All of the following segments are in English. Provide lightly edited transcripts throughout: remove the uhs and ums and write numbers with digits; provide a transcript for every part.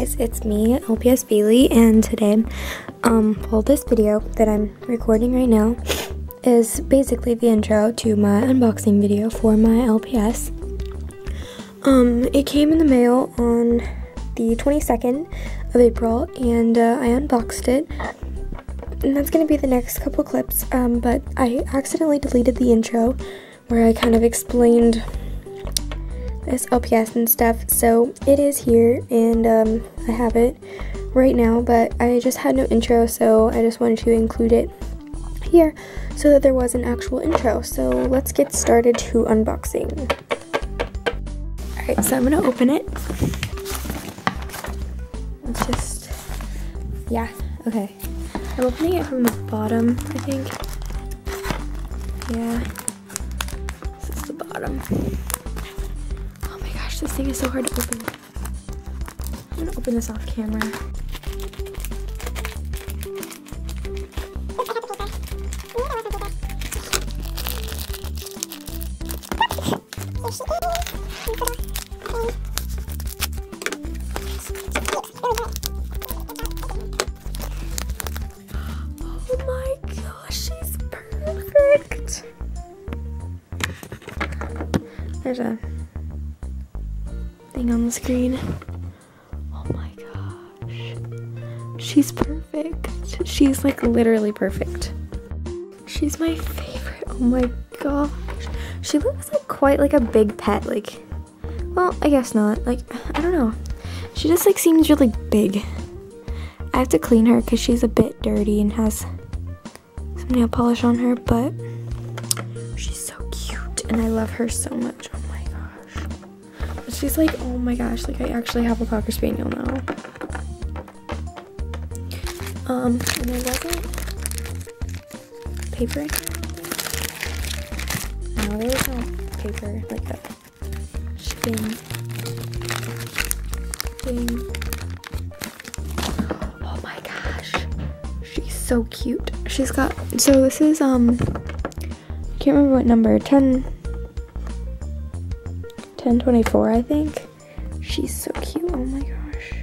guys, it's me, LPSbailee, and today, well, this video that I'm recording right now is basically the intro to my unboxing video for my LPS. It came in the mail on the 22nd of April, and I unboxed it, and that's going to be the next couple clips, but I accidentally deleted the intro where I kind of explained this LPS and stuff, so it is here, and I have it right now, but I just had no intro, so I just wanted to include it here so that there was an actual intro. So let's get started to unboxing. Alright, so I'm gonna open it. It's just, yeah, okay. I'm opening it from the bottom, I think. Yeah, this is the bottom. This thing is so hard to open. I'm gonna open this off camera. Oh my gosh, she's perfect. There's a thing on the screen. Oh my gosh, she's perfect. She's like literally perfect. She's my favorite. Oh my gosh, she looks like quite like a big pet. Like, well, I guess not. Like, I don't know, she just like seems really big. I have to clean her because she's a bit dirty and has some nail polish on her, but she's so cute and I love her so much. She's like, oh my gosh, like I actually have a Cocker Spaniel now. And there wasn't paper in here. No, there was no paper, like a thing. Oh my gosh, she's so cute. She's got, so this is, I can't remember what number, 1024, I think. She's so cute. Oh my gosh.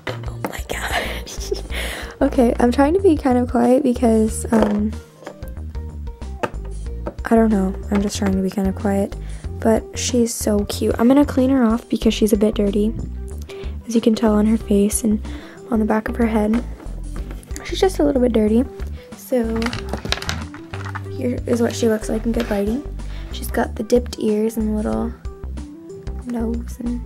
Oh my gosh. Okay, I'm trying to be kind of quiet because I don't know, I'm just trying to be kind of quiet, but she's so cute. I'm gonna clean her off because she's a bit dirty, as you can tell on her face and on the back of her head. She's just a little bit dirty. So here is what she looks like in good lighting. She's got the dipped ears and the little nose and